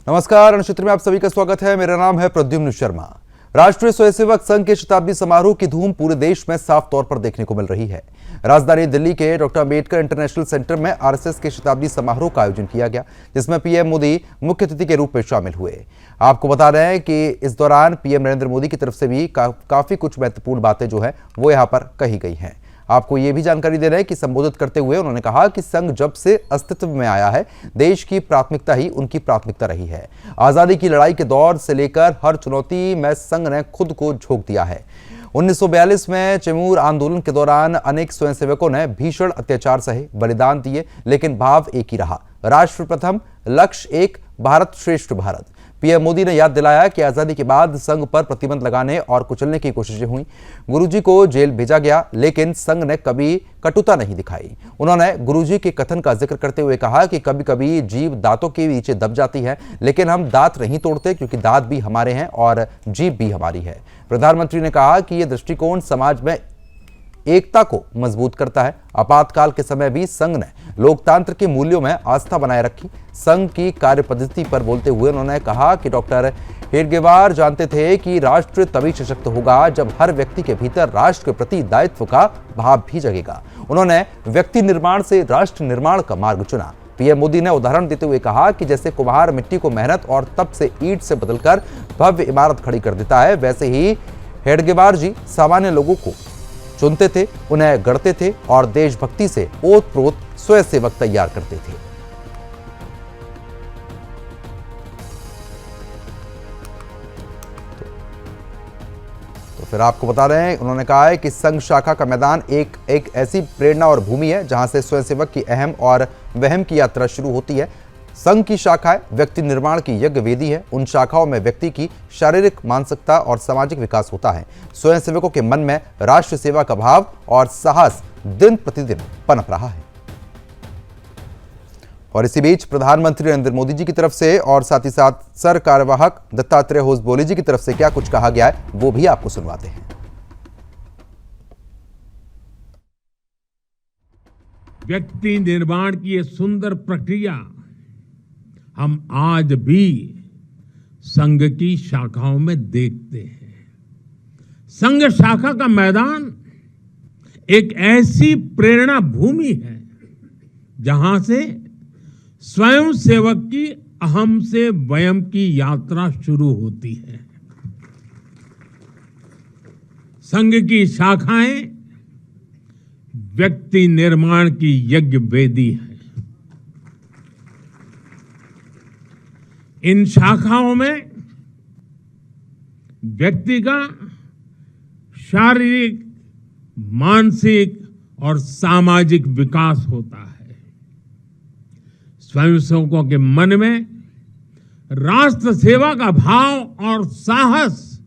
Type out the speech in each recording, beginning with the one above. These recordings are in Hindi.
नमस्कार, अणक्षेत्र में आप सभी का स्वागत है। मेरा नाम है प्रद्युम्न शर्मा। राष्ट्रीय स्वयंसेवक संघ के शताब्दी समारोह की धूम पूरे देश में साफ तौर पर देखने को मिल रही है। राजधानी दिल्ली के डॉक्टर अम्बेडकर इंटरनेशनल सेंटर में आरएसएस के शताब्दी समारोह का आयोजन किया गया, जिसमें पीएम मोदी मुख्य अतिथि के रूप में शामिल हुए। आपको बता रहे हैं कि इस दौरान पीएम नरेंद्र मोदी की तरफ से भी काफी कुछ महत्वपूर्ण बातें जो है वो यहाँ पर कही गई हैं। आपको ये भी जानकारी दे रहे हैं कि संबोधित करते हुए उन्होंने कहा कि संघ जब से अस्तित्व में आया है, देश की प्राथमिकता ही उनकी प्राथमिकता रही है। आजादी की लड़ाई के दौर से लेकर हर चुनौती में संघ ने खुद को झोंक दिया है। 1942 में चैमूर आंदोलन के दौरान अनेक स्वयंसेवकों ने भीषण अत्याचार सहे, बलिदान दिए, लेकिन भाव एक ही रहा, राष्ट्र प्रथम, लक्ष्य एक, भारत श्रेष्ठ भारत। पीएम मोदी ने याद दिलाया कि आजादी के बाद संघ पर प्रतिबंध लगाने और कुचलने की कोशिशें हुई। गुरुजी को जेल भेजा गया, लेकिन संघ ने कभी कटुता नहीं दिखाई। उन्होंने गुरुजी के कथन का जिक्र करते हुए कहा कि कभी कभी जीभ दांतों के नीचे दब जाती है, लेकिन हम दांत नहीं तोड़ते, क्योंकि दांत भी हमारे हैं और जीभ भी हमारी है। प्रधानमंत्री ने कहा कि यह दृष्टिकोण समाज में एकता को मजबूत करता है। आपातकाल के समय भी संघ ने लोकतंत्र के मूल्यों में आस्था बनाए रखी। संघ की कार्य पद्धति पर बोलते हुए उन्होंने कहा कि डॉक्टर हेडगेवार जानते थे कि राष्ट्र तभी सशक्त होगा जब हर व्यक्ति के भीतर राष्ट्र के प्रति दायित्व का भाव भी जगेगा। उन्होंने व्यक्ति निर्माण से राष्ट्र निर्माण का मार्ग चुना। पीएम मोदी ने उदाहरण देते हुए कहा कि जैसे कुम्हार मिट्टी को मेहनत और तप से ईंट से बदलकर भव्य इमारत खड़ी कर देता है, वैसे ही हेडगेवार जी सामान्य लोगों को चुनते थे, उन्हें गढ़ते थे और देशभक्ति से ओतप्रोत स्वयंसेवक तैयार करते थे। तो फिर आपको बता रहे हैं, उन्होंने कहा है कि संघ शाखा का मैदान एक ऐसी प्रेरणा और भूमि है जहां से स्वयंसेवक की अहम और वहम की यात्रा शुरू होती है। संघ की शाखाएं व्यक्ति निर्माण की यज्ञ वेदी है। उन शाखाओं में व्यक्ति की शारीरिक, मानसिकता और सामाजिक विकास होता है। स्वयंसेवकों के मन में राष्ट्र सेवा का भाव और साहस दिन प्रतिदिन पनप रहा है। और इसी बीच प्रधानमंत्री नरेंद्र मोदी जी की तरफ से और साथ ही साथ सर कार्यवाहक दत्तात्रेय होसबोले जी की तरफ से क्या कुछ कहा गया है, वो भी आपको सुनवाते हैं। व्यक्ति निर्माण की यह सुंदर प्रक्रिया हम आज भी संघ की शाखाओं में देखते हैं। संघ शाखा का मैदान एक ऐसी प्रेरणा भूमि है जहां से स्वयं सेवक की अहम से वयम की यात्रा शुरू होती है। संघ की शाखाएं व्यक्ति निर्माण की यज्ञ वेदी है। इन शाखाओं में व्यक्ति का शारीरिक, मानसिक और सामाजिक विकास होता है। स्वयंसेवकों के मन में राष्ट्र सेवा का भाव और साहस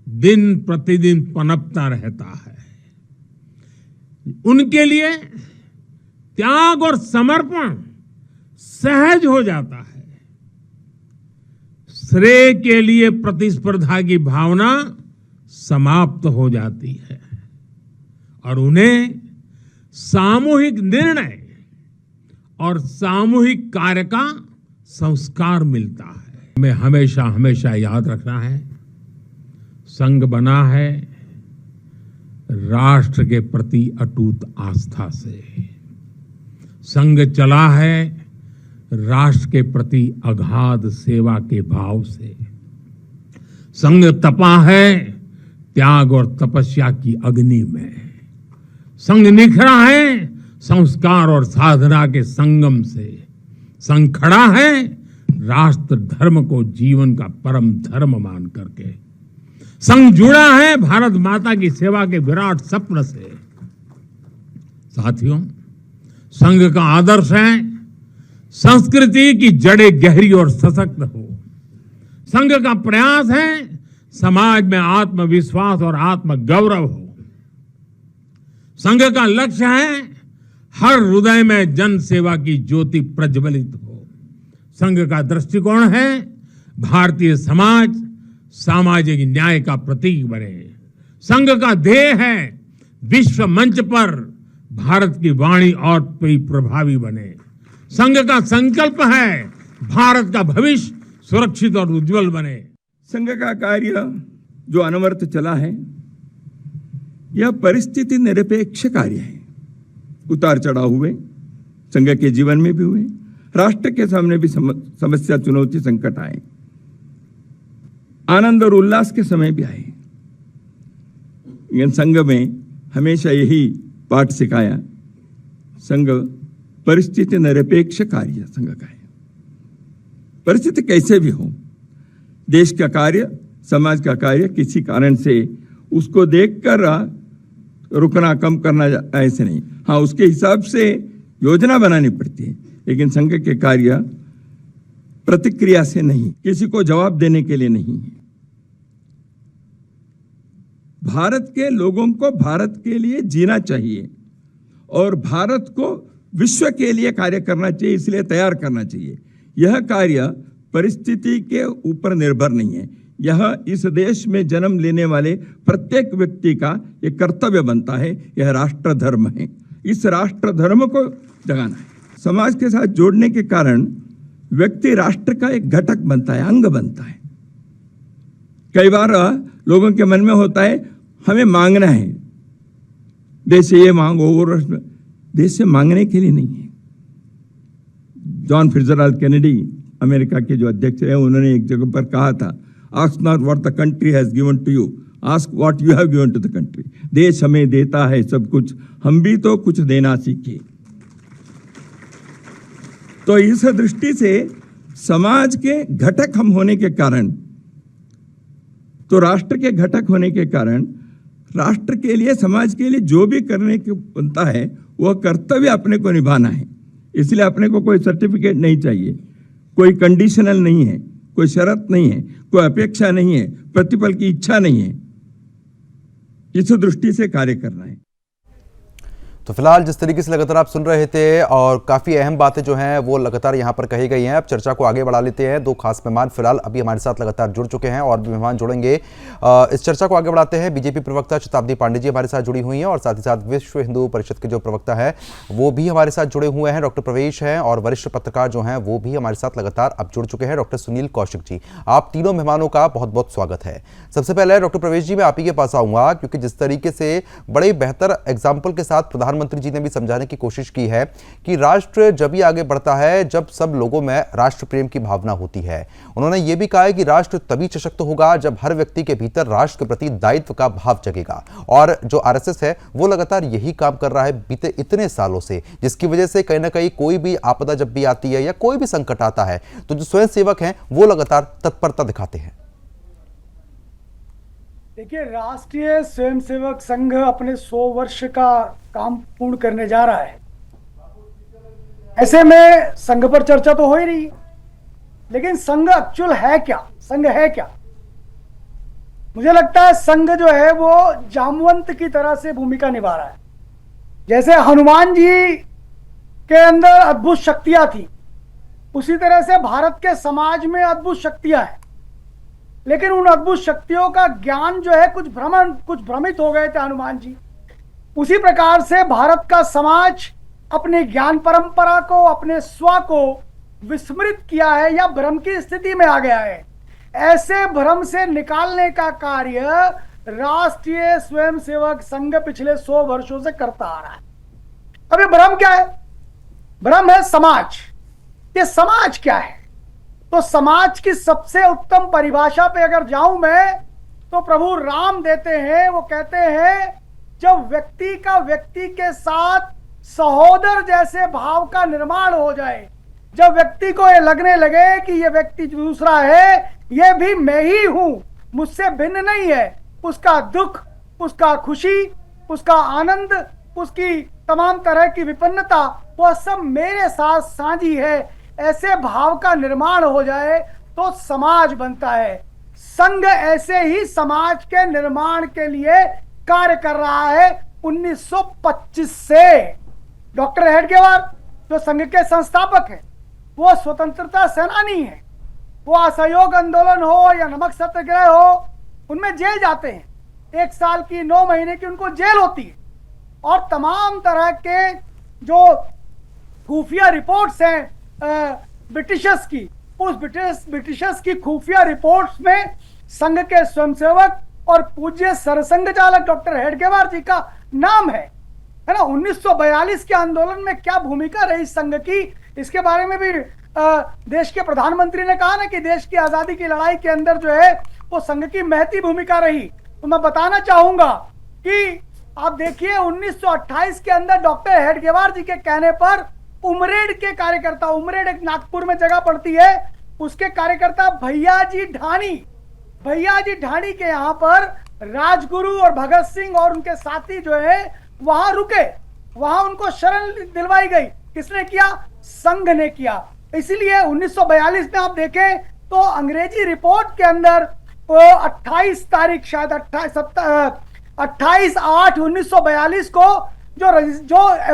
दिन प्रतिदिन पनपता रहता है। उनके लिए त्याग और समर्पण सहज हो जाता है। श्रेय के लिए प्रतिस्पर्धा की भावना समाप्त हो जाती है और उन्हें सामूहिक निर्णय और सामूहिक कार्य का संस्कार मिलता है। हमें हमेशा हमेशा याद रखना है, संघ बना है राष्ट्र के प्रति अटूट आस्था से। संघ चला है राष्ट्र के प्रति अगाध सेवा के भाव से। संघ तपा है त्याग और तपस्या की अग्नि में। संघ निखरा है संस्कार और साधना के संगम से। संघ खड़ा है राष्ट्र धर्म को जीवन का परम धर्म मान करके। संघ जुड़ा है भारत माता की सेवा के विराट स्वप्न से। साथियों, संघ का आदर्श है संस्कृति की जड़ें गहरी और सशक्त हो। संघ का प्रयास है समाज में आत्मविश्वास और आत्मगौरव हो। संघ का लक्ष्य है हर हृदय में जन सेवा की ज्योति प्रज्वलित हो। संघ का दृष्टिकोण है भारतीय समाज सामाजिक न्याय का प्रतीक बने। संघ का ध्येय है विश्व मंच पर भारत की वाणी और प्रभावी बने। संघ का संकल्प है भारत का भविष्य सुरक्षित और उज्जवल बने। संघ का कार्य जो अनवरत चला है, यह परिस्थिति निरपेक्ष कार्य है। उतार चढ़ाव हुए, संघ के जीवन में भी हुए, राष्ट्र के सामने भी समस्या, चुनौती, संकट आए, आनंद और उल्लास के समय भी आए। लेकिन संघ में हमेशा यही पाठ सिखाया, संघ परिस्थिति निरपेक्ष कार्य संघ का है। परिस्थिति कैसे भी हो, देश का कार्य, समाज का कार्य, किसी कारण से उसको देखकर रुकना, कम करना ऐसे नहीं। हाँ, उसके हिसाब से योजना बनानी पड़ती है, लेकिन संघ के कार्य प्रतिक्रिया से नहीं, किसी को जवाब देने के लिए नहीं है। भारत के लोगों को भारत के लिए जीना चाहिए और भारत को विश्व के लिए कार्य करना चाहिए, इसलिए तैयार करना चाहिए। यह कार्य परिस्थिति के ऊपर निर्भर नहीं है, यह इस देश में जन्म लेने वाले प्रत्येक व्यक्ति का एक कर्तव्य बनता है। यह राष्ट्र धर्म है, इस राष्ट्र धर्म को जगाना है। समाज के साथ जोड़ने के कारण व्यक्ति राष्ट्र का एक घटक बनता है, अंग बनता है। कई बार लोगों के मन में होता है हमें मांगना है, देश से ये मांगो, वो देश से मांगने के लिए नहीं है। जॉन फिट्जरल्ड केनेडी, अमेरिका के जो अध्यक्ष हैं, उन्होंने एक जगह पर कहा था, ask not what the country has given to you, ask what you have given to the country. देश हमें देता है सब कुछ, हम भी तो कुछ देना सीखे। तो इस दृष्टि से समाज के घटक हम होने के कारण, तो राष्ट्र के घटक होने के कारण, राष्ट्र के लिए, समाज के लिए जो भी करने को बनता है, वह कर्तव्य अपने को निभाना है। इसलिए अपने को कोई सर्टिफिकेट नहीं चाहिए, कोई कंडीशनल नहीं है, कोई शर्त नहीं है, कोई अपेक्षा नहीं है, प्रतिफल की इच्छा नहीं है। इस दृष्टि से कार्य करना है। तो फिलहाल जिस तरीके से लगातार आप सुन रहे थे और काफ़ी अहम बातें जो हैं वो लगातार यहाँ पर कही गई हैं। अब चर्चा को आगे बढ़ा लेते हैं। दो खास मेहमान फिलहाल अभी हमारे साथ लगातार जुड़ चुके हैं और भी मेहमान जुड़ेंगे। इस चर्चा को आगे बढ़ाते हैं। बीजेपी प्रवक्ता शताब्दी पांडे जी हमारे साथ जुड़ी हुई हैं और साथ ही साथ विश्व हिंदू परिषद के जो प्रवक्ता है वो भी हमारे साथ जुड़े हुए हैं, डॉक्टर प्रवेश हैं, और वरिष्ठ पत्रकार जो हैं वो भी हमारे साथ लगातार अब जुड़ चुके हैं, डॉक्टर सुनील कौशिक जी। आप तीनों मेहमानों का बहुत बहुत स्वागत है। सबसे पहले डॉक्टर प्रवेश जी, मैं आप ही के पास आऊँगा, क्योंकि जिस तरीके से बड़े बेहतर एग्जाम्पल के साथ प्रधानमंत्री जी ने भी समझाने की कोशिश की है कि राष्ट्र जब ही आगे बढ़ता है जब सब लोगों में राष्ट्र प्रेम की भावना होती है। उन्होंने यह भी कहा है कि राष्ट्र तभी सशक्त होगा जब हर व्यक्ति के भीतर राष्ट्र के प्रति दायित्व का भाव जगेगा। और जो आरएसएस है वो लगातार यही काम कर रहा है बीते इतने सालों से, जिसकी वजह से कहीं ना कहीं कोई भी आपदा जब भी आती है या कोई भी संकट आता है तो जो स्वयंसेवक हैं वो लगातार तत्परता दिखाते हैं। देखिए, राष्ट्रीय स्वयंसेवक संघ अपने 100 वर्ष का काम पूर्ण करने जा रहा है। ऐसे में संघ पर चर्चा तो हो ही रही है, लेकिन संघ एक्चुअल है क्या, संघ है क्या? मुझे लगता है संघ जो है वो जामवंत की तरह से भूमिका निभा रहा है। जैसे हनुमान जी के अंदर अद्भुत शक्तियां थी, उसी तरह से भारत के समाज में अद्भुत शक्तियां हैं, लेकिन उन अद्भुत शक्तियों का ज्ञान जो है कुछ भ्रमित हो गए थे हनुमान जी। उसी प्रकार से भारत का समाज अपने ज्ञान परंपरा को, अपने स्व को विस्मृत किया है या भ्रम की स्थिति में आ गया है। ऐसे भ्रम से निकालने का कार्य राष्ट्रीय स्वयंसेवक संघ पिछले 100 वर्षों से करता आ रहा है। अब ये भ्रम क्या है? भ्रम है समाज। ये समाज क्या है? तो समाज की सबसे उत्तम परिभाषा पे अगर जाऊं मैं, तो प्रभु राम देते हैं। वो कहते हैं जब व्यक्ति का व्यक्ति के साथ सहोदर जैसे भाव का निर्माण हो जाए, जब व्यक्ति को ये लगने लगे कि ये व्यक्ति दूसरा है, ये भी मैं ही हूं, मुझसे भिन्न नहीं है, उसका दुख, उसका खुशी, उसका आनंद, उसकी तमाम तरह की विपन्नता, वह सब मेरे साथ साझी है, ऐसे भाव का निर्माण हो जाए तो समाज बनता है। संघ ऐसे ही समाज के निर्माण के लिए कार्य कर रहा है 1925 से। डॉक्टर हेडगेवार जो संघ के संस्थापक हैं, वो स्वतंत्रता सेनानी है। वो असहयोग आंदोलन हो या नमक सत्याग्रह हो, उनमें जेल जाते हैं। 1 साल की 9 महीने की उनको जेल होती है और तमाम तरह के जो खुफिया रिपोर्ट्स हैं ब्रिटिशर्स की, उस ब्रिटिशर्स की खुफिया रिपोर्ट्स में संघ के स्वयंसेवक और पूज्य सरसंघ चालक डॉक्टर हेडगेवार जी का नाम है ना। 1942 के आंदोलन में क्या भूमिका रही संघ की, इसके बारे में भी देश के प्रधानमंत्री ने कहा ना कि देश की आजादी की लड़ाई के अंदर जो है वो संघ की महती भूमिका रही। तो मैं बताना चाहूंगा कि आप देखिए 1928 के अंदर डॉक्टर हेडगेवार जी के कहने पर उमरेड के कार्यकर्ता, उमरेड एक नागपुर में जगह पड़ती है, उसके कार्यकर्ता भैयाजी ढाणी के यहाँ पर राजगुरु और भगत सिंह और उनके साथी जो है वहां रुके, वहां उनको शरण दिलवाई गई। किसने किया? संघ ने किया। इसलिए 1942 में आप देखें तो अंग्रेजी रिपोर्ट के अंदर 28 तारीख शायद 28/8/1942 को जो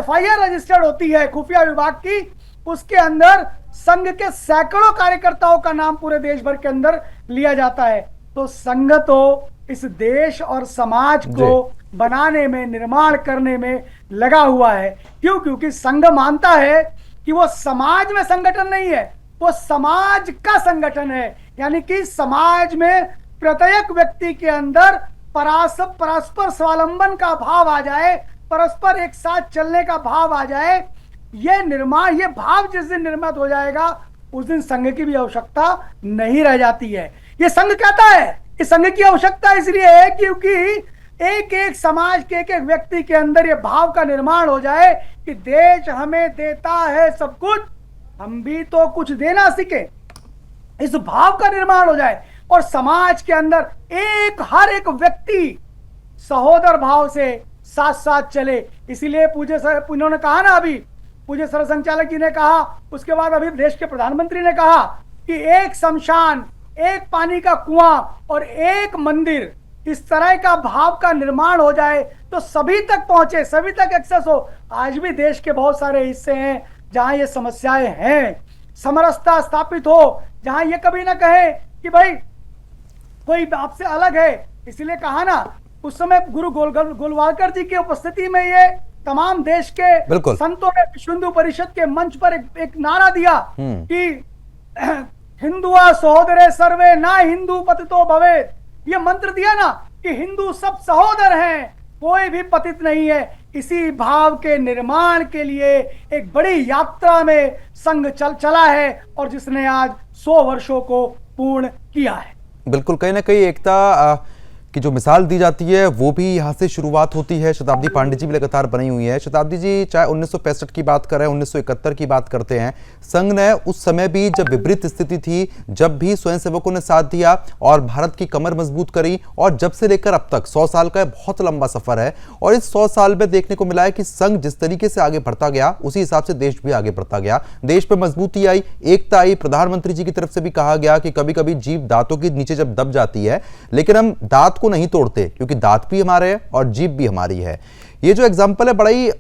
FIR रजिस्टर्ड होती है खुफिया विभाग की, उसके अंदर संघ के सैकड़ों कार्यकर्ताओं का नाम पूरे देश भर के अंदर लिया जाता है। तो संघ तो इस देश और समाज को बनाने में, निर्माण करने में लगा हुआ है। क्यों? क्योंकि संघ मानता है कि वो समाज में संगठन नहीं है, वो समाज का संगठन है। यानी कि समाज में प्रत्येक व्यक्ति के अंदर परस्पर स्वावलंबन का भाव आ जाए, परस्पर एक साथ चलने का भाव आ जाए। ये भाव जिस दिन निर्मित हो जाएगा उस दिन संघ की भी आवश्यकता नहीं रह जाती है। ये संघ कहता है कि संघ की आवश्यकता इसलिए है क्योंकि एक एक समाज के एक एक व्यक्ति के अंदर ये भाव का निर्माण हो जाए कि देश हमें देता है सब कुछ, हम भी तो कुछ देना सीखे। इस भाव का निर्माण हो जाए और समाज के अंदर हर एक व्यक्ति सहोदर भाव से साथ साथ चले। इसीलिए उन्होंने कहा ना, अभी पूज्य सरसंघ चालक जी ने कहा, उसके बाद अभी देश के प्रधानमंत्री ने कहा कि एक शमशान, एक पानी का कुआं और एक मंदिर, इस तरह का भाव का निर्माण हो जाए तो सभी तक पहुंचे, सभी तक एक्सेस हो। आज भी देश के बहुत सारे हिस्से हैं जहां ये समस्याएं हैं, समरसता स्थापित हो, जहां ये कभी ना कहे कि भाई कोई आपसे अलग है। इसलिए कहा ना, उस समय गुरु गोलवालकर जी की उपस्थिति में ये तमाम देश के संतों ने विश्व हिंदू परिषद के मंच पर एक नारा दिया कि हिंदुआ सहोदरे सर्वे ना हिंदू पतितो भवेत्। ये मंत्र दिया ना कि हिंदू सब सहोदर हैं, कोई भी पतित नहीं है। इसी भाव के निर्माण के लिए एक बड़ी यात्रा में संघ चला है और जिसने आज 100 वर्षों को पूर्ण किया है। बिल्कुल, कहीं ना कहीं एकता की जो मिसाल दी जाती है वो भी यहाँ से शुरुआत होती है। शताब्दी पांडे जी भी लगातार बनी हुई है। शताब्दी जी, चाहे 1965 की बात करें, 1971 की बात करते हैं, संघ ने उस समय भी जब विपरीत स्थिति थी, जब भी स्वयंसेवकों ने साथ दिया और भारत की कमर मजबूत करी, और जब से लेकर अब तक 100 साल का बहुत लंबा सफर है। और इस 100 साल में देखने को मिला है कि संघ जिस तरीके से आगे बढ़ता गया उसी हिसाब से देश भी आगे बढ़ता गया। देश में मजबूती आई, एकता आई। प्रधानमंत्री जी की तरफ से भी कहा गया कि कभी कभी जीभ दांतों के नीचे जब दब जाती है, लेकिन हम दांत को नहीं तोड़ते क्योंकि दांत भी हमारे हैं और जीभ भी हमारी है। ये जो एग्जाम्पल है बड़ा ही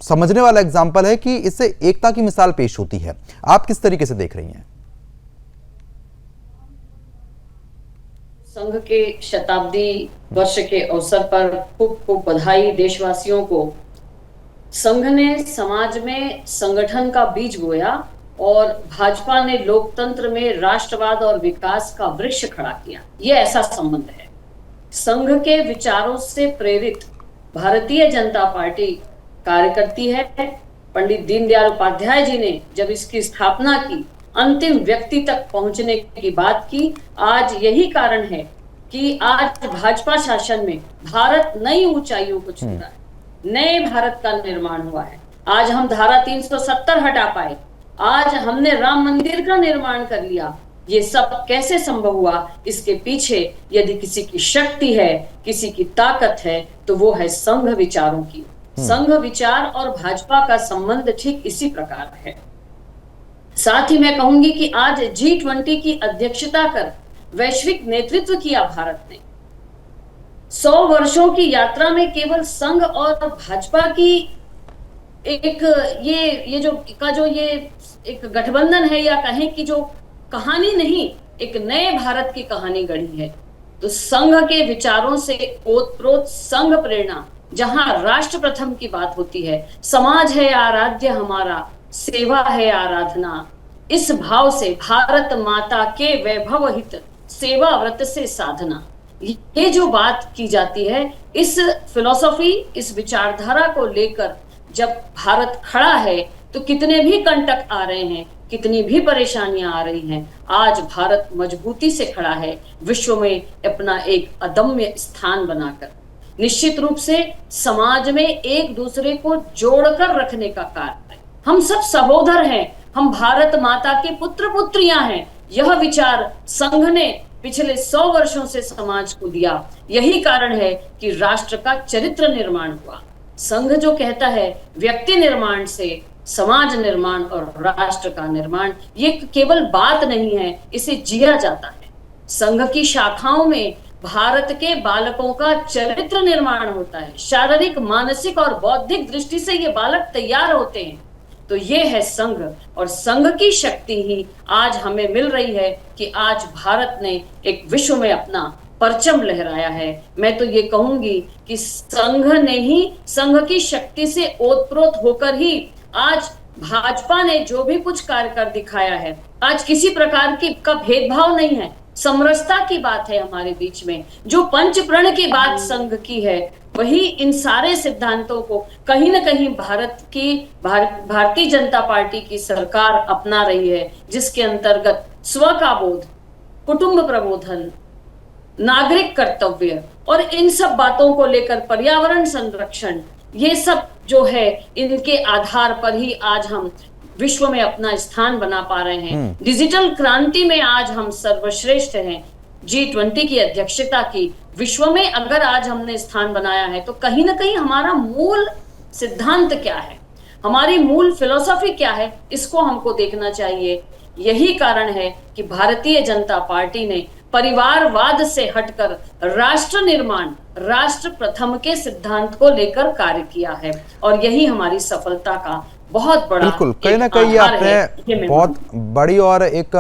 समझने वाला एग्जाम्पल है कि इससे एकता की मिसाल पेश होती है। आप किस तरीके से देख रही हैं? संघ के शताब्दी वर्ष के अवसर पर खूब खूब बधाई देशवासियों को। संघ ने समाज में संगठन का बीज बोया और भाजपा ने लोकतंत्र में राष्ट्रवाद और विकास का वृक्ष खड़ा किया। यह ऐसा संबंध है। संघ के विचारों से प्रेरित भारतीय जनता पार्टी कार्य करती है। पंडित दीनदयाल उपाध्याय जी ने जब इसकी स्थापना की, अंतिम व्यक्ति तक पहुंचने की बात की, आज यही कारण है कि आज भाजपा शासन में भारत नई ऊंचाइयों को छू रहा है, नए भारत का निर्माण हुआ है। आज हम धारा 370 हटा पाए, आज हमने राम मंदिर का निर्माण कर लिया। ये सब कैसे संभव हुआ? इसके पीछे यदि किसी की शक्ति है, किसी की ताकत है, तो वो है संघ विचारों की। संघ विचार और भाजपा का संबंध ठीक इसी प्रकार है। साथ ही मैं कहूंगी कि आज G20 की अध्यक्षता कर वैश्विक नेतृत्व किया भारत ने। 100 वर्षों की यात्रा में केवल संघ और भाजपा की एक ये एक गठबंधन है, या कहें कि जो कहानी नहीं, एक नए भारत की कहानी गढ़ी है। तो संघ के विचारों से ओतप्रोत संघ प्रेरणा, जहां राष्ट्र प्रथम की बात होती है, समाज है आराध्य हमारा, सेवा है आराधना, इस भाव से भारत माता के वैभव हित सेवा व्रत से साधना, ये जो बात की जाती है, इस फिलॉसफी, इस विचारधारा को लेकर जब भारत खड़ा है तो कितने भी कंटक आ रहे हैं, कितनी भी परेशानियां आ रही हैं, आज भारत मजबूती से खड़ा है, विश्व में अपना एक अदम्य स्थान बनाकर। निश्चित रूप से समाज में एक दूसरे को जोड़कर रखने का कार्य है। हम सब सहोदर हैं, हम भारत माता के पुत्र पुत्रियां हैं, यह विचार संघ ने पिछले 100 वर्षों से समाज को दिया। यही कारण है कि राष्ट्र का चरित्र निर्माण हुआ। संघ जो कहता है व्यक्ति निर्माण से समाज निर्माण और राष्ट्र का निर्माण, ये केवल बात नहीं है, इसे जिया जाता है। संघ की शाखाओं में भारत के बालकों का चरित्र निर्माण होता है, शारीरिक, मानसिक और बौद्धिक दृष्टि से ये बालक तैयार होते हैं। तो ये है संघ, और संघ की शक्ति ही आज हमें मिल रही है कि आज भारत ने एक विश्व में अपना परचम लहराया है। मैं तो ये कहूंगी कि संघ ने ही, संघ की शक्ति से ओतप्रोत होकर ही आज भाजपा ने जो भी कुछ कार्य कर दिखाया है, आज किसी प्रकार का भेदभाव नहीं है, समरसता की बात है हमारे बीच में। जो पंच प्रण की बात संघ की है, वही इन सारे सिद्धांतों को कहीं ना कहीं भारतीय जनता पार्टी की सरकार अपना रही है, जिसके अंतर्गत स्व का बोध, कुटुंब प्रबोधन, नागरिक कर्तव्य और इन सब बातों को लेकर पर्यावरण संरक्षण, ये सब जो है, इनके आधार पर ही आज हम विश्व में अपना स्थान बना पा रहे हैं। डिजिटल क्रांति में आज हम सर्वश्रेष्ठ हैं। G20 की अध्यक्षता की, विश्व में अगर आज हमने स्थान बनाया है तो कहीं ना कहीं हमारा मूल सिद्धांत क्या है, हमारी मूल फिलॉसफी क्या है, इसको हमको देखना चाहिए। यही कारण है कि भारतीय जनता पार्टी ने परिवारवाद से हटकर राष्ट्र निर्माण, राष्ट्र प्रथम के सिद्धांत को लेकर कार्य किया है, और यही हमारी सफलता का बहुत बड़ा, बिल्कुल, कहीं ना कहीं आपने बहुत बड़ी और एक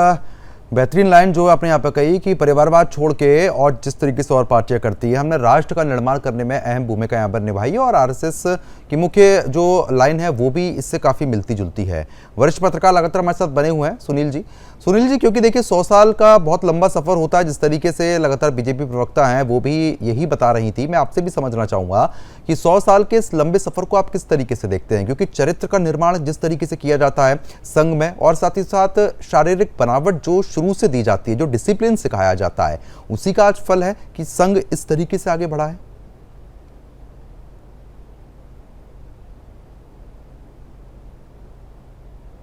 बेहतरीन लाइन जो आपने यहाँ पे कही कि परिवारवाद छोड़ के और जिस तरीके से और पार्टियां करती है, हमने राष्ट्र का निर्माण करने में अहम भूमिका यहाँ पर निभाई है, और आरएसएस की मुख्य जो लाइन है वो भी इससे काफ़ी मिलती जुलती है। वरिष्ठ पत्रकार लगातार हमारे साथ बने हुए हैं सुनील जी, क्योंकि देखिए 100 साल का बहुत लंबा सफर होता है, जिस तरीके से लगातार बीजेपी प्रवक्ता हैं वो भी यही बता रही थी। मैं आपसे भी समझना चाहूँगा कि 100 साल के इस लंबे सफर को आप किस तरीके से देखते हैं, क्योंकि चरित्र का निर्माण जिस तरीके से किया जाता है संघ में, और साथ ही साथ शारीरिक बनावट जो शुरू से दी जाती है, जो डिसिप्लिन सिखाया जाता है, उसी का आज फल है कि संघ इस तरीके से आगे बढ़ा है।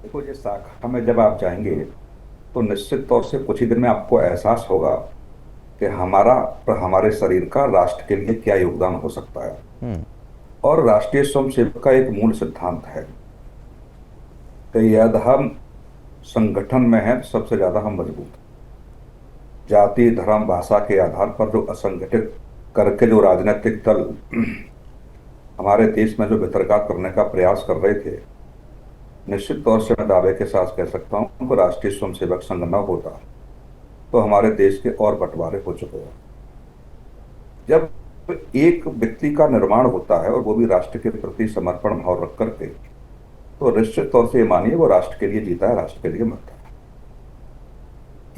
देखो, ये शाखा में जब आप जाएंगे तो निश्चित तौर से कुछ ही दिन में आपको एहसास होगा कि हमारा और हमारे शरीर का राष्ट्र के लिए क्या योगदान हो सकता है। और राष्ट्रीय स्वयंसेवक का एक मूल सिद्धांत है कि यदि हम संगठन में हैं तो सबसे ज्यादा हम मजबूत, जाति, धर्म, भाषा के आधार पर जो असंगठित करके जो राजनीतिक दल हमारे देश में जो भितरघात करने का प्रयास कर रहे थे, निश्चित तौर से मैं दावे के साथ कह सकता हूं कि राष्ट्रीय स्वयंसेवक संघ न होता तो हमारे देश के और बंटवारे हो चुके हैं। जब एक व्यक्ति का निर्माण होता है और वो भी राष्ट्र के प्रति समर्पण भाव रख करके, तो निश्चित तौर से मानिए वो राष्ट्र के लिए जीता है, राष्ट्र के लिए मरता है।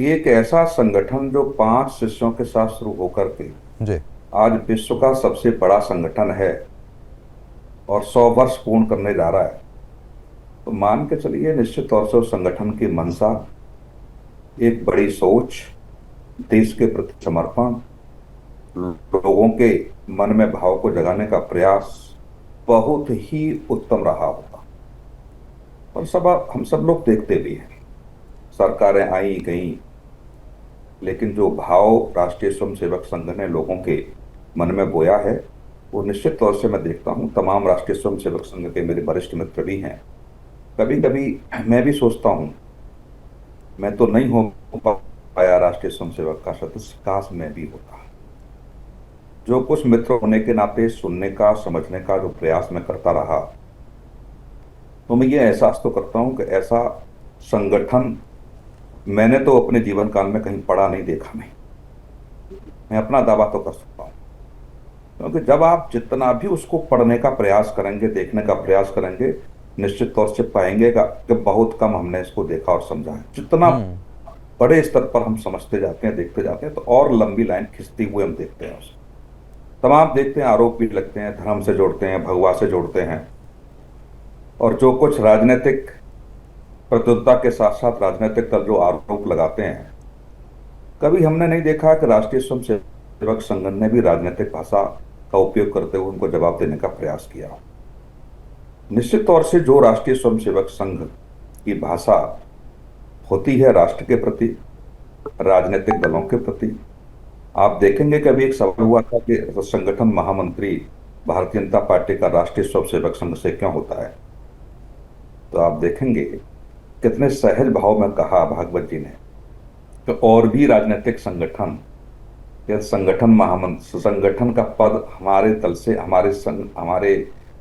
एक ऐसा संगठन जो 5 शिष्यों के साथ शुरू होकर के आज विश्व का सबसे बड़ा संगठन है और 100 वर्ष पूर्ण करने जा रहा है, तो मान के चलिए निश्चित तौर से उस संगठन की मंशा, एक बड़ी सोच, देश के प्रति समर्पण, लोगों के मन में भाव को जगाने का प्रयास बहुत ही उत्तम रहा होगा। और हम सब लोग देखते भी हैं, सरकारें आई गई, लेकिन जो भाव राष्ट्रीय स्वयंसेवक संघ ने लोगों के मन में बोया है, वो निश्चित तौर से मैं देखता हूँ। तमाम राष्ट्रीय स्वयंसेवक संघ के मेरे वरिष्ठ मित्र भी हैं। कभी कभी मैं भी सोचता हूँ मैं तो नहीं हो पाया राष्ट्रीय स्वयंसेवक का सदस्य, काश मैं भी होता। जो कुछ मित्र होने के नाते सुनने का, समझने का जो प्रयास मैं करता रहा, तो मैं ये एहसास तो करता हूँ कि ऐसा संगठन मैंने तो अपने जीवन काल में कहीं पढ़ा नहीं, देखा नहीं। मैं अपना दावा तो कर सकता हूँ, क्योंकि जब आप जितना भी उसको पढ़ने का प्रयास करेंगे, देखने का प्रयास करेंगे, निश्चित तौर से पाएंगे कि बहुत कम हमने इसको देखा और समझा है। जितना बड़े स्तर पर हम समझते जाते हैं, देखते जाते हैं, तो और लंबी लाइन खिंचती हुए हम देखते हैं उसे। तमाम देखते हैं, आरोप भी लगते हैं, धर्म से जोड़ते हैं, भगवा से जोड़ते हैं, और जो कुछ राजनीतिक प्रतियोगिता के साथ साथ राजनीतिक दल जो आरोप लगाते हैं, कभी हमने नहीं देखा कि राष्ट्रीय स्वयंसेवक संघ ने भी राजनीतिक भाषा का उपयोग करते हुए उनको जवाब देने का प्रयास किया। निश्चित तौर से जो राष्ट्रीय स्वयंसेवक संघ की भाषा होती है राष्ट्र के प्रति, राजनीतिक दलों के प्रति, आप देखेंगे कि अभी एक सवाल हुआ था कि संगठन महामंत्री भारतीय जनता पार्टी का राष्ट्रीय स्वयंसेवक संघ से क्यों होता है, तो आप देखेंगे कितने सहज भाव में कहा भागवत जी ने कि और भी राजनीतिक संगठन या संगठन महामंत्री, संगठन का पद हमारे दल से, हमारे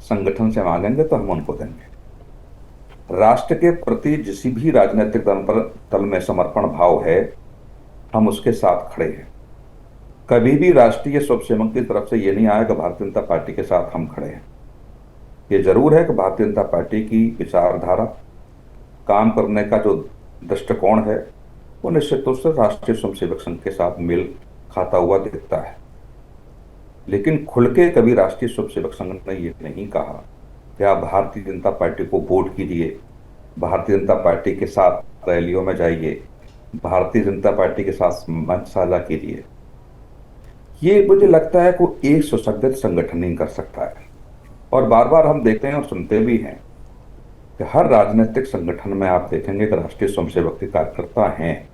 संगठन से मांगेंगे तो हम उनको देंगे। राष्ट्र के प्रति जिस भी राजनीतिक दल में समर्पण भाव है, हम उसके साथ खड़े हैं। कभी भी राष्ट्रीय स्वयंसेवक की तरफ से ये नहीं आया कि भारतीय जनता पार्टी के साथ हम खड़े हैं। ये जरूर है कि भारतीय जनता पार्टी की विचारधारा, काम करने का जो दृष्टिकोण है, वो निश्चित रूप से राष्ट्रीय स्वयंसेवक संघ के साथ मेल खाता हुआ दिखता है। लेकिन खुल के कभी राष्ट्रीय स्वयंसेवक संघ ने ये नहीं कहा कि आप भारतीय जनता पार्टी को वोट कीजिए, भारतीय जनता पार्टी के साथ रैलियों में जाइए, भारतीय जनता पार्टी के साथ मंच साझा कीजिए। ये मुझे लगता है कि एक सुसंगत संगठन नहीं कर सकता है। और बार बार हम देखते हैं और सुनते भी हैं कि हर राजनीतिक संगठन में आप देखेंगे कि राष्ट्रीय स्वयंसेवक के कार्यकर्ता हैं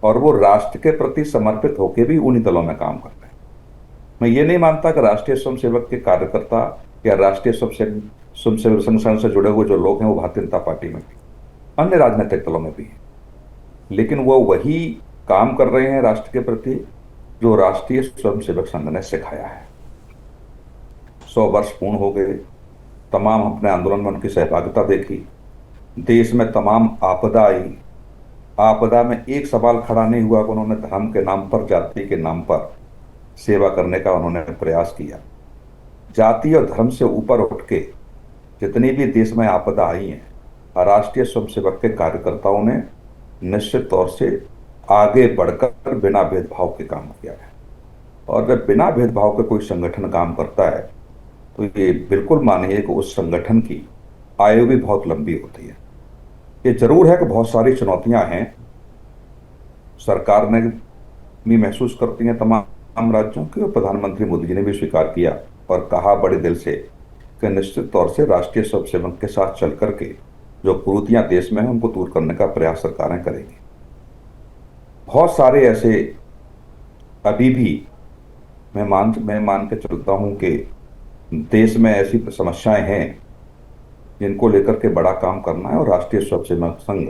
और वो राष्ट्र के प्रति समर्पित होकर भी उन्हीं दलों में काम करते हैं। मैं ये नहीं मानता कि राष्ट्रीय स्वयंसेवक के कार्यकर्ता या राष्ट्रीय स्वयंसेवक संगठन से जुड़े हुए जो लोग हैं वो भारतीय जनता पार्टी में भी, अन्य राजनीतिक दलों में भी हैं, लेकिन वो वही काम कर रहे हैं राष्ट्र के प्रति जो राष्ट्रीय स्वयंसेवक संघ ने सिखाया है। 100 वर्ष पूर्ण हो गए, तमाम अपने आंदोलन में उनकी सहभागिता देखी, देश में तमाम आपदा आई, आपदा में एक सवाल खड़ा नहीं हुआ कि उन्होंने धर्म के नाम पर, जाति के नाम पर सेवा करने का उन्होंने प्रयास किया। जाति और धर्म से ऊपर उठ के जितनी भी देश में आपदा आई है, राष्ट्रीय स्वयंसेवक के कार्यकर्ताओं ने निश्चित तौर से आगे बढ़कर बिना भेदभाव के काम किया है। और जब बिना भेदभाव के कोई संगठन काम करता है तो ये बिल्कुल मानिए कि उस संगठन की आयु भी बहुत लंबी होती है। ये जरूर है कि बहुत सारी चुनौतियां हैं, सरकार ने भी महसूस करती हैं तमाम राज्यों की, और प्रधानमंत्री मोदी जी ने भी स्वीकार किया और कहा बड़े दिल से कि निश्चित तौर से राष्ट्रीय स्वयंसेवक के साथ चल करके जो कुरीतियां देश में हैं उनको दूर करने का प्रयास सरकारें करेंगी। बहुत सारे ऐसे अभी भी मैं मान के चलता हूं कि देश में ऐसी समस्याएं हैं जिनको लेकर के बड़ा काम करना है, और राष्ट्रीय स्वयंसेवक संघ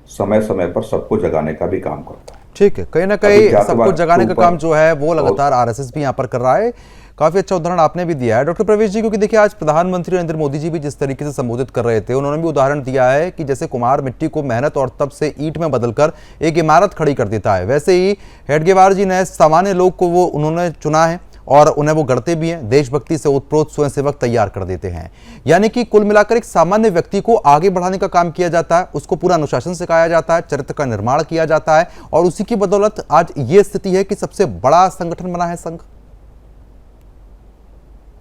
समय समय पर सबको जगाने का भी काम करता है। ठीक है, कहीं ना कहीं सबको जगाने का काम जो है वो लगातार आरएसएस भी यहाँ पर कर रहा है। काफी अच्छा उदाहरण आपने भी दिया है डॉक्टर प्रवेश जी, क्योंकि देखिए आज प्रधानमंत्री नरेंद्र मोदी जी भी जिस तरीके से संबोधित कर रहे थे, उन्होंने भी उदाहरण दिया है कि जैसे कुम्हार मिट्टी को मेहनत और तप से ईंट में बदलकर एक इमारत खड़ी कर देता है, वैसे ही हेडगेवार जी ने सामान्य लोग को वो उन्होंने चुना है और उन्हें वो गढ़ते भी हैं, देशभक्ति से ओतप्रोत स्वयंसेवक तैयार कर देते हैं। यानी कि कुल मिलाकर एक सामान्य व्यक्ति को आगे बढ़ाने का काम किया जाता है, उसको पूरा अनुशासन सिखाया जाता है, चरित्र का निर्माण किया जाता है, और उसी की बदौलत आज ये स्थिति है कि सबसे बड़ा संगठन बना है संघ।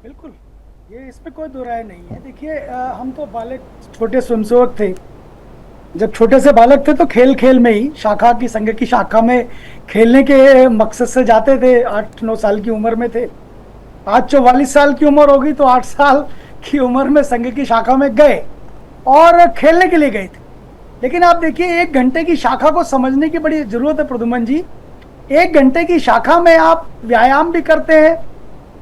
बिल्कुल, ये इसमें कोई दो राय नहीं है। देखिए हम तो बालक छोटे स्वयंसेवक थे, जब छोटे से बालक थे तो खेल खेल में ही शाखा की, संघ की शाखा में खेलने के मकसद से जाते थे। 8-9 साल की उम्र में थे। आज 44 साल की उम्र होगी तो 8 साल की उम्र में संघ की शाखा में गए और खेलने के लिए गए थे। लेकिन आप देखिए 1 घंटे की शाखा को समझने की बड़ी जरूरत है प्रद्युमन जी। 1 घंटे की शाखा में आप व्यायाम भी करते हैं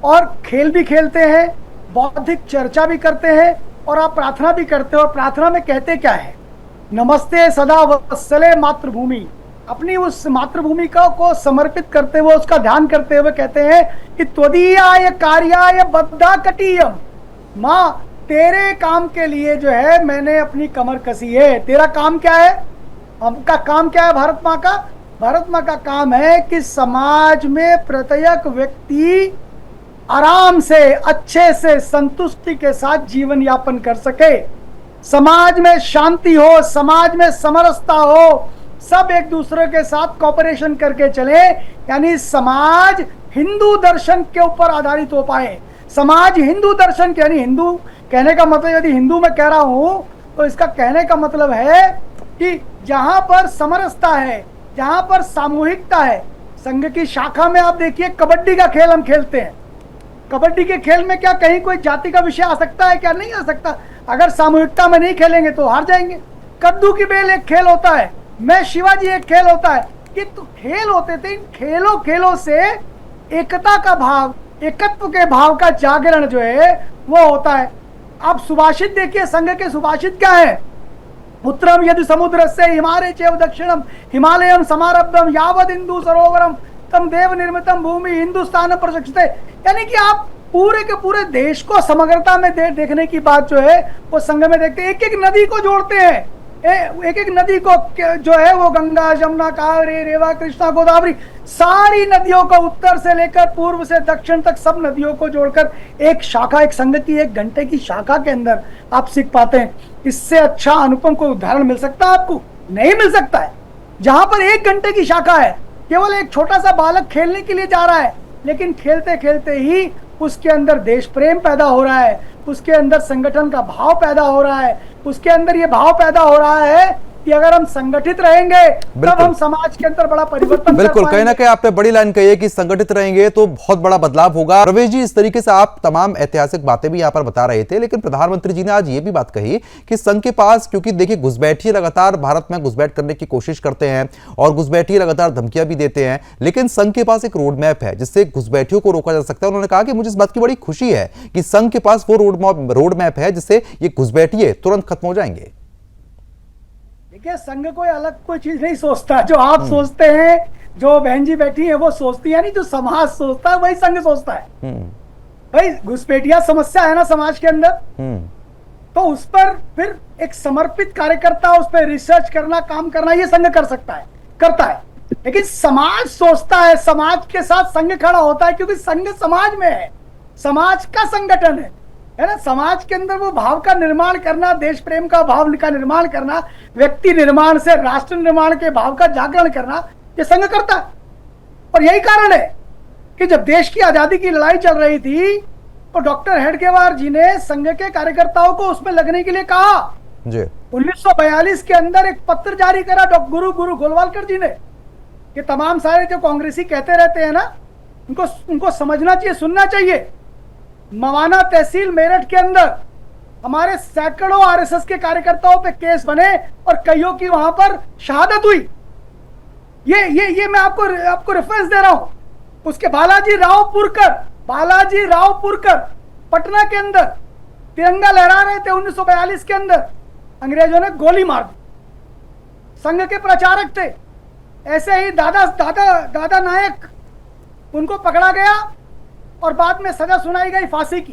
और खेल भी खेलते हैं, बौद्धिक चर्चा भी करते हैं, और आप प्रार्थना भी करते हो। और प्रार्थना में कहते क्या है? नमस्ते सदा वत्सले मातृभूमि। अपनी उस मातृभूमि को समर्पित करते हुए, उसका ध्यान करते हुए कहते हैं कि त्वदीयाय कार्याय बद्धा कटीयम। माँ, तेरे काम के लिए जो है मैंने अपनी कमर कसी है। तेरा काम क्या है? हमका काम क्या है भारत माँ का? भारत माँ का काम है कि समाज में प्रत्येक व्यक्ति आराम से, अच्छे से, संतुष्टि के साथ जीवन यापन कर सके। समाज में शांति हो, समाज में समरसता हो, सब एक दूसरे के साथ कॉपरेशन करके चले, यानी समाज हिंदू दर्शन के ऊपर आधारित हो पाए। समाज हिंदू दर्शन के, यानी हिंदू कहने का मतलब, यदि हिंदू मैं कह रहा हूं तो इसका कहने का मतलब है कि जहां पर समरसता है, जहां पर सामूहिकता है। संघ की शाखा में आप देखिए, कबड्डी का खेल हम खेलते हैं। कबड्डी के खेल में क्या कहीं कोई जाति का विषय आ सकता है? क्या नहीं आ सकता। अगर सामूहिकता में नहीं खेलेंगे तो हार जाएंगे। कद्दू की बेल एक खेल होता है, मैं शिवाजी एक खेल होता है। ये तो खेल होते थे। इन खेलों से एकता का भाव, एकत्व के भाव का जागरण जो है वो होता है। आप सुभाषित देखिए, संघ के सुभाषित क्या है? उत्तरम यदि समुद्र से हिमालय चैव दक्षिणम हिमालयम समारब्धम यावद हिंदू सरोवरम तम देव निर्मितम भूमि हिंदुस्तान प्रशिक्षिते। यानी कि आप पूरे के पूरे देश को समग्रता में देखने की बात जो है वो संघ में देखते हैं। एक एक नदी को जोड़ते हैं, एक एक नदी को जो है वो गंगा, जमुना, कावेरी, रेवा, कृष्णा, गोदावरी, सारी नदियों को उत्तर से लेकर पूर्व से दक्षिण तक सब नदियों को जोड़कर एक शाखा, एक संघ की 1 घंटे की शाखा के अंदर आप सीख पाते हैं। इससे अच्छा अनुपम कोई उदाहरण मिल सकता है आपको? नहीं मिल सकता है। जहां पर 1 घंटे की शाखा है, केवल एक छोटा सा बालक खेलने के लिए जा रहा है, लेकिन खेलते खेलते ही उसके अंदर देश प्रेम पैदा हो रहा है, उसके अंदर संगठन का भाव पैदा हो रहा है, उसके अंदर ये भाव पैदा हो रहा है कि अगर हम संगठित रहेंगे तब हम समाज के अंदर बड़ा परिवर्तन बिल्कुल, कहीं ना कहीं आपने बड़ी लाइन कही है कि संगठित रहेंगे तो बहुत बड़ा बदलाव होगा। रवेश जी, इस तरीके से आप तमाम ऐतिहासिक बातें भी यहाँ पर बता रहे थे, लेकिन प्रधानमंत्री जी ने आज ये भी बात कही कि संघ के पास, क्योंकि देखिए घुसपैठिए लगातार भारत में घुसपैठ करने की कोशिश करते हैं और घुसपैठिए लगातार धमकियां भी देते हैं, लेकिन संघ के पास एक रोड मैप है जिससे घुसपैठियों को रोका जा सकता है। उन्होंने कहा कि मुझे इस बात की बड़ी खुशी है कि संघ के पास वो रोड मैप है जिससे ये घुसपैठिए तुरंत खत्म हो जाएंगे। देखिए, संघ कोई अलग कोई चीज नहीं सोचता। जो आप सोचते हैं, जो बहन जी बैठी है वो सोचती है नहीं, जो समाज सोचता है वही संघ सोचता है। भाई घुसपैठिया समस्या है ना समाज के अंदर, तो उस पर फिर एक समर्पित कार्यकर्ता उस पर रिसर्च करना, काम करना, ये संघ कर सकता है, करता है। लेकिन समाज सोचता है, समाज के साथ संघ खड़ा होता है, क्योंकि संघ समाज में है, समाज का संगठन है ना। समाज के अंदर वो भाव का निर्माण करना, देश प्रेम का भाव का निर्माण करना, व्यक्ति निर्माण से राष्ट्र निर्माण के भाव का जागरण करना, ये संघ करता है। और यही कारण है कि जब देश की आजादी की लड़ाई चल रही थी तो डॉक्टर हेडगेवार जी ने संघ के कार्यकर्ताओं को उसमें लगने के लिए कहा जी। 1942 के अंदर एक पत्र जारी करा गुरु गोलवालकर जी ने कि तमाम सारे जो कांग्रेसी कहते रहते हैं ना, उनको समझना चाहिए, सुनना चाहिए। मवाना तहसील मेरठ के अंदर हमारे सैकड़ों आरएसएस के कार्यकर्ताओं पे केस बने और कईयों की वहां पर शहादत हुई। ये मैं आपको रेफरेंस दे रहा हूं। उसके बालाजी राव पुरकर पटना के अंदर तिरंगा लहरा रहे थे 1942 के अंदर, अंग्रेजों ने गोली मार दी। संघ के प्रचारक थे। ऐसे ही दादा नायक, उनको पकड़ा गया और बाद में सजा सुनाई गई फांसी की।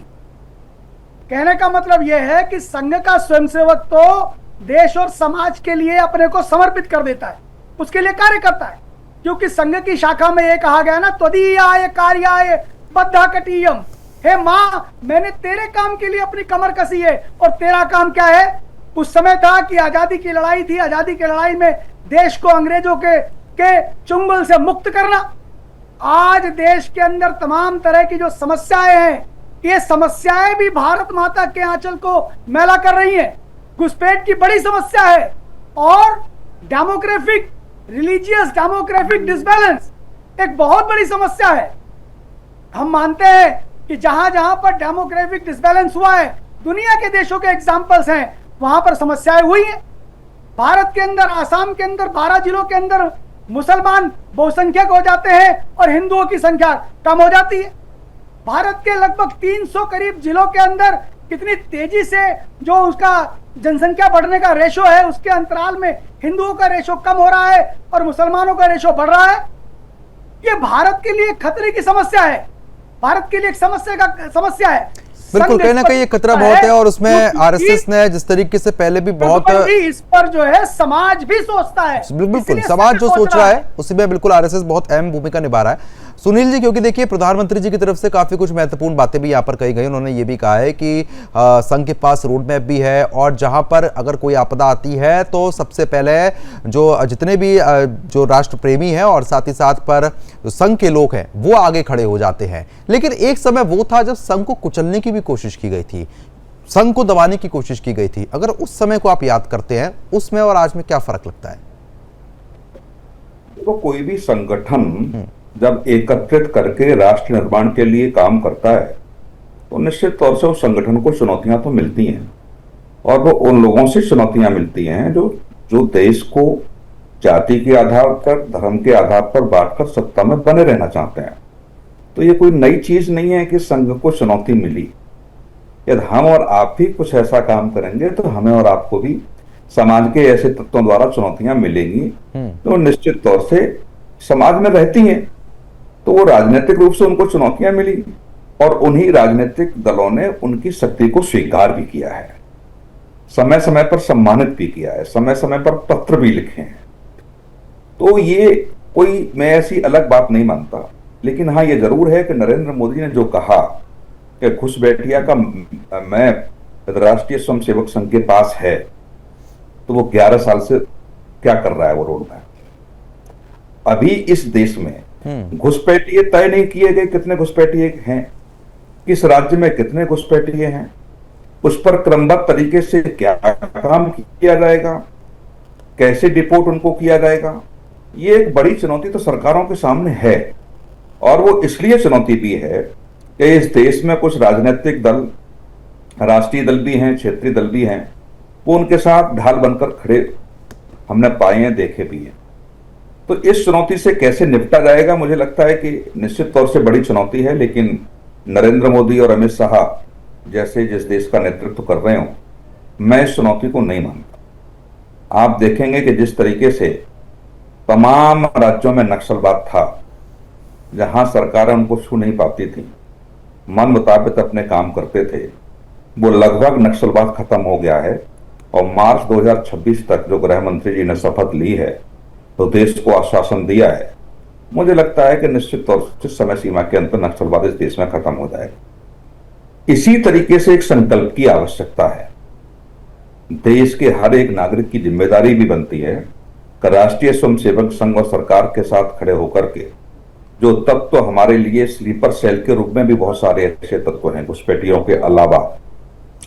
कहने का मतलब यह है कि संघ का स्वयंसेवक तो देश और समाज के लिए अपने को समर्पित कर देता है, उसके लिए कार्य करता है। क्योंकि संघ की शाखा में यह कहा गया ना, त्वदीयाय कार्याय बद्धाकटीयम, हे माँ मैंने तेरे काम के लिए अपनी कमर कसी है। और तेरा काम क्या है? उस समय था कि आजादी की लड़ाई थी, आजादी की लड़ाई में देश को अंग्रेजों के चुंगल से मुक्त करना। आज देश के अंदर तमाम तरह की जो समस्याएं हैं, ये समस्याएं भी भारत माता के आंचल को मैला कर रही हैं। घुसपैठ की बड़ी समस्या है और डेमोग्राफिक, रिलीजियस डेमोग्राफिक डिसबैलेंस एक बहुत बड़ी समस्या है। हम मानते हैं कि जहां जहां पर डेमोग्राफिक डिसबैलेंस हुआ है, दुनिया के देशों के एग्जाम्पल्स हैं, वहां पर समस्याएं हुई हैं। भारत के अंदर, आसाम के अंदर 12 जिलों के अंदर मुसलमान बहुसंख्यक हो जाते हैं और हिंदुओं की संख्या कम हो जाती है। भारत के लगभग 300 करीब जिलों के अंदर कितनी तेजी से जो उसका जनसंख्या बढ़ने का रेशो है, उसके अंतराल में हिंदुओं का रेशो कम हो रहा है और मुसलमानों का रेशो बढ़ रहा है। ये भारत के लिए खतरे की समस्या है, भारत के लिए एक समस्या है। बिल्कुल, कहीं ना कहीं ये खतरा बहुत है और उसमें आरएसएस ने जिस तरीके से पहले भी बहुत इस पर जो है समाज भी सोचता है। बिल्कुल, समाज जो सोच रहा है उसी में बिल्कुल आरएसएस बहुत अहम भूमिका निभा रहा है। सुनील जी, क्योंकि देखिए प्रधानमंत्री जी की तरफ से काफी कुछ महत्वपूर्ण बातें भी यहाँ पर कही गई। उन्होंने ये भी कहा है कि संघ के पास रोड मैप भी है और जहां पर अगर कोई आपदा आती है तो सबसे पहले जो जितने भी जो राष्ट्र प्रेमी हैं और साथ ही साथ पर जो संघ के लोग हैं वो आगे खड़े हो जाते हैं। लेकिन एक समय वो था जब संघ को कुचलने की भी कोशिश की गई थी, संघ को दबाने की कोशिश की गई थी। अगर उस समय को आप याद करते हैं, उसमें और आज में क्या फर्क लगता है? तो कोई भी संगठन जब एकत्रित करके राष्ट्र निर्माण के लिए काम करता है तो निश्चित तौर से उस संगठन को चुनौतियां तो मिलती हैं, और वो उन लोगों से चुनौतियां मिलती हैं जो देश को जाति के आधार पर, धर्म के आधार पर बांटकर सत्ता में बने रहना चाहते हैं। तो ये कोई नई चीज नहीं है कि संघ को चुनौती मिली। यदि हम और आप भी कुछ ऐसा काम करेंगे तो हमें और आपको भी समाज के ऐसे तत्वों द्वारा चुनौतियां मिलेंगी तो निश्चित तौर से समाज में रहती हैं। तो वो राजनीतिक रूप से उनको चुनौतियां मिली और उन्हीं राजनीतिक दलों ने उनकी शक्ति को स्वीकार भी किया है, समय समय पर सम्मानित भी किया है, समय समय पर पत्र भी लिखे हैं। तो ये कोई मैं ऐसी अलग बात नहीं मानता, लेकिन हाँ ये जरूर है कि नरेंद्र मोदी ने जो कहा कि घुसपैठिया का मैं राष्ट्रीय स्वयंसेवक संघ के पास है, तो वो 11 साल से क्या कर रहा है वो रोड मैप। अभी इस देश में घुसपैठिए तय नहीं किए गए कितने घुसपैठिए हैं, किस राज्य में कितने घुसपैठिए हैं, उस पर क्रमबद्ध तरीके से क्या काम किया जाएगा, कैसे डिपोर्ट उनको किया जाएगा। ये एक बड़ी चुनौती तो सरकारों के सामने है, और वो इसलिए चुनौती भी है कि इस देश में कुछ राजनीतिक दल, राष्ट्रीय दल भी हैं, क्षेत्रीय दल भी हैं, वो उनके साथ ढाल बनकर खड़े हमने पाए हैं, देखे भी हैं। तो इस चुनौती से कैसे निपटा जाएगा, मुझे लगता है कि निश्चित तौर से बड़ी चुनौती है, लेकिन नरेंद्र मोदी और अमित शाह जैसे जिस देश का नेतृत्व कर रहे हो, मैं इस चुनौती को नहीं मानता। आप देखेंगे कि जिस तरीके से तमाम राज्यों में नक्सलवाद था, जहां सरकारें उनको छू नहीं पाती थी, मन मुताबिक अपने काम करते थे, वो लगभग नक्सलवाद खत्म हो गया है। और मार्च 2026 तक जो गृह मंत्री जी ने शपथ ली है तो देश को आश्वासन दिया है, मुझे लगता है कि निश्चित तौर से समय सीमा के अंदर नक्सलवाद इस देश में खत्म हो जाएगा। इसी तरीके से एक संकल्प की आवश्यकता है। देश के हर एक नागरिक की जिम्मेदारी भी बनती है कि राष्ट्रीय स्वयंसेवक संघ और सरकार के साथ खड़े होकर के जो तत्व हमारे लिए स्लीपर सेल के रूप में भी बहुत सारे ऐसे तत्व हैं घुसपैठियों के अलावा,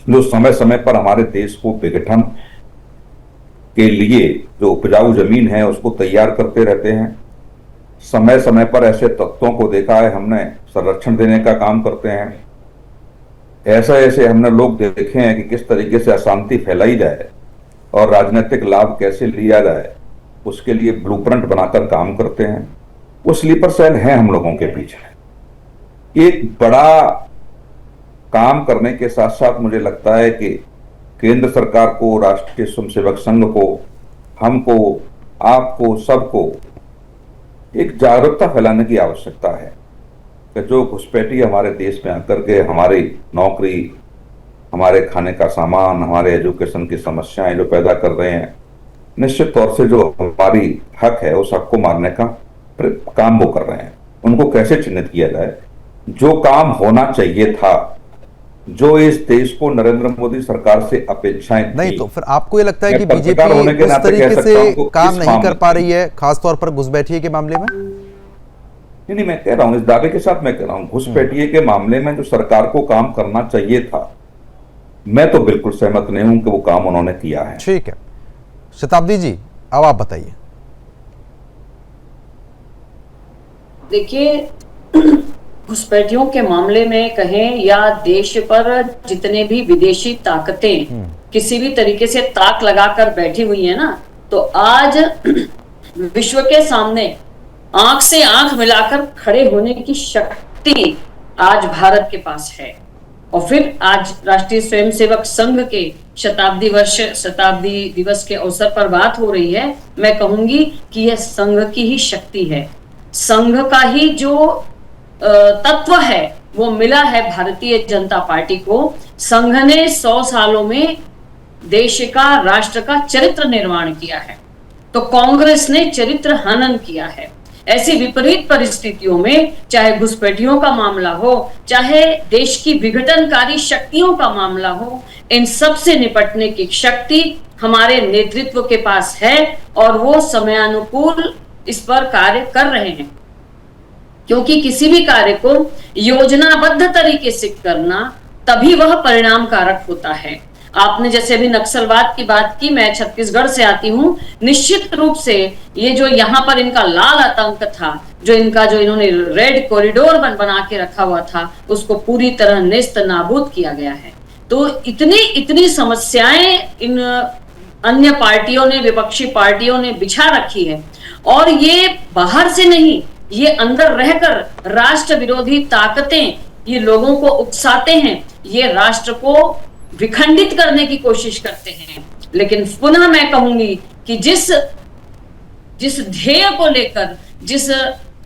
जो समय समय पर हमारे देश को विघटन के लिए जो उपजाऊ जमीन है उसको तैयार करते रहते हैं। समय समय पर ऐसे तत्वों को देखा है हमने, संरक्षण देने का काम करते हैं। ऐसे हमने लोग देखे हैं कि किस तरीके से अशांति फैलाई जाए और राजनीतिक लाभ कैसे लिया जाए, उसके लिए ब्लूप्रिंट बनाकर काम करते हैं। वो स्लीपर सेल है हम लोगों के पीछे। एक बड़ा काम करने के साथ साथ मुझे लगता है कि केंद्र सरकार को, राष्ट्रीय स्वयंसेवक संघ को, हमको, आपको, सबको एक जागरूकता फैलाने की आवश्यकता है कि जो घुसपैठी हमारे देश में आकर के हमारी नौकरी, हमारे खाने का सामान, हमारे एजुकेशन की समस्याएं जो पैदा कर रहे हैं, निश्चित तौर से जो हमारी हक है उस हक को मारने का काम वो कर रहे हैं। उनको कैसे चिन्हित किया जाए, जो काम होना चाहिए था, जो इस देश को नरेंद्र मोदी सरकार से अपेक्षाएं थी। नहीं तो फिर आपको ये लगता है कि बीजेपी उस तरीके से काम नहीं कर पा रही है, खासतौर पर घुसपैठिए के मामले में? नहीं, मैं कह रहा हूं, इस दावे के साथ मैं कह रहा हूं, घुसपैठिए के मामले में जो सरकार को काम करना चाहिए था, मैं तो बिल्कुल सहमत नहीं हूं कि वो काम उन्होंने किया है। ठीक है, शताब्दी जी अब आप बताइए। देखिए, घुसपैठियों के मामले में कहें या देश पर जितने भी विदेशी ताकतें किसी भी तरीके से ताक लगाकर बैठी हुई है ना, तो आज विश्व के सामने आंख से आंख मिलाकर खड़े होने की शक्ति आज भारत के पास है। और फिर आज राष्ट्रीय स्वयंसेवक संघ के शताब्दी दिवस के अवसर पर बात हो रही है। मैं कहूंगी कि यह संघ की ही शक्ति है, संघ का ही जो तत्व है वो मिला है भारतीय जनता पार्टी को। संघ ने 100 सालों में देश का, राष्ट्र का चरित्र निर्माण किया है, तो कांग्रेस ने चरित्र हनन किया है। ऐसी विपरीत परिस्थितियों में, चाहे घुसपैठियों का मामला हो, चाहे देश की विघटनकारी शक्तियों का मामला हो, इन सब से निपटने की शक्ति हमारे नेतृत्व के पास है और वो समयानुकूल इस पर कार्य कर रहे हैं। क्योंकि किसी भी कार्य को योजनाबद्ध तरीके से करना तभी वह परिणाम कारक होता है। आपने जैसे अभी नक्सलवाद की बात की, मैं छत्तीसगढ़ से आती हूँ। निश्चित रूप से ये जो यहाँ पर इनका लाल आतंक था, जो इन्होंने रेड कॉरिडोर बना के रखा हुआ था, उसको पूरी तरह नेस्त नाबूद किया गया है। तो इतनी समस्याएं इन अन्य पार्टियों ने, विपक्षी पार्टियों ने बिछा रखी है, और ये बाहर से नहीं, ये अंदर रहकर राष्ट्र विरोधी ताकतें ये लोगों को उकसाते हैं, ये राष्ट्र को विखंडित करने की कोशिश करते हैं। लेकिन पुनः मैं कहूंगी कि जिस ध्येय को लेकर, जिस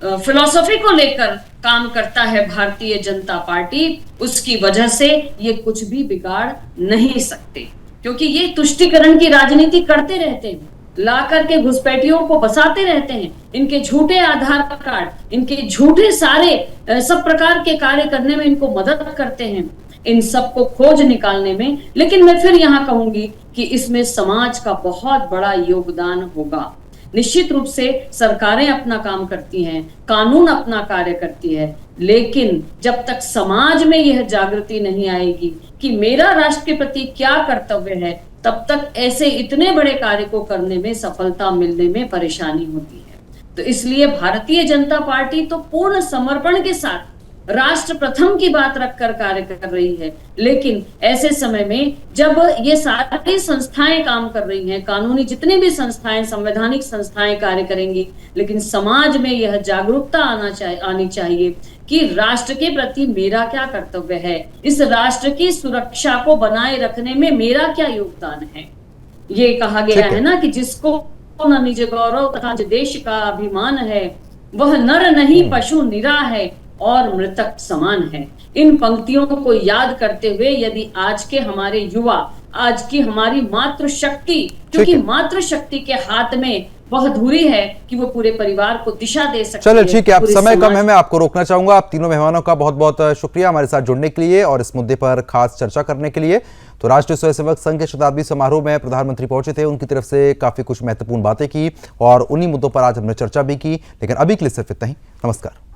फिलॉसफी को लेकर काम करता है भारतीय जनता पार्टी, उसकी वजह से ये कुछ भी बिगाड़ नहीं सकते। क्योंकि ये तुष्टीकरण की राजनीति करते रहते हैं, ला करके घुसपैठियों को बसाते रहते हैं, इनके झूठे आधार कार्ड, इनके झूठे सारे सब प्रकार के कार्य करने में इनको मदद करते हैं, इन सबको खोज निकालने में। लेकिन मैं फिर यहाँ कहूंगी कि इसमें समाज का बहुत बड़ा योगदान होगा। निश्चित रूप से सरकारें अपना काम करती हैं, कानून अपना कार्य करती है, लेकिन जब तक समाज में यह जागृति नहीं आएगी कि मेरा राष्ट्र के प्रति क्या कर्तव्य है, तब तक ऐसे इतने बड़े कार्य को करने में, सफलता मिलने में परेशानी होती है। तो इसलिए भारतीय जनता पार्टी तो पूर्ण समर्पण के साथ राष्ट्र प्रथम की बात रखकर कार्य कर रही है। लेकिन ऐसे समय में जब ये सारी संस्थाएं काम कर रही हैं, कानूनी जितनी भी संस्थाएं, संवैधानिक संस्थाएं कार्य करेंगी, लेकिन समाज में यह जागरूकता आनी चाहिए कि राष्ट्र के प्रति मेरा क्या कर्तव्य है, इस राष्ट्र की सुरक्षा को बनाए रखने में मेरा क्या योगदान है। ये कहा गया है ना कि जिसको न निज गौरव तथा देश का अभिमान है, वह नर नहीं पशु निरा है और मृतक समान है। इन पंक्तियों को याद करते हुए यदि आज के हमारे युवा, आज की हमारी मातृशक्ति, क्योंकि मातृशक्ति के हाथ में वह धुरी है कि वो पूरे परिवार को दिशा दे सकती है। चलो ठीक है, अब समय कम है, मैं आपको रोकना चाहूंगा। आप तीनों मेहमानों का बहुत बहुत शुक्रिया हमारे साथ जुड़ने के लिए और इस मुद्दे पर खास चर्चा करने के लिए। तो राष्ट्रीय स्वयंसेवक संघ के शताब्दी समारोह में प्रधानमंत्री पहुंचे थे, उनकी तरफ से काफी कुछ महत्वपूर्ण बातें की और उन्हीं मुद्दों पर आज हमने चर्चा भी की। लेकिन अभी के लिए सिर्फ इतना ही। नमस्कार।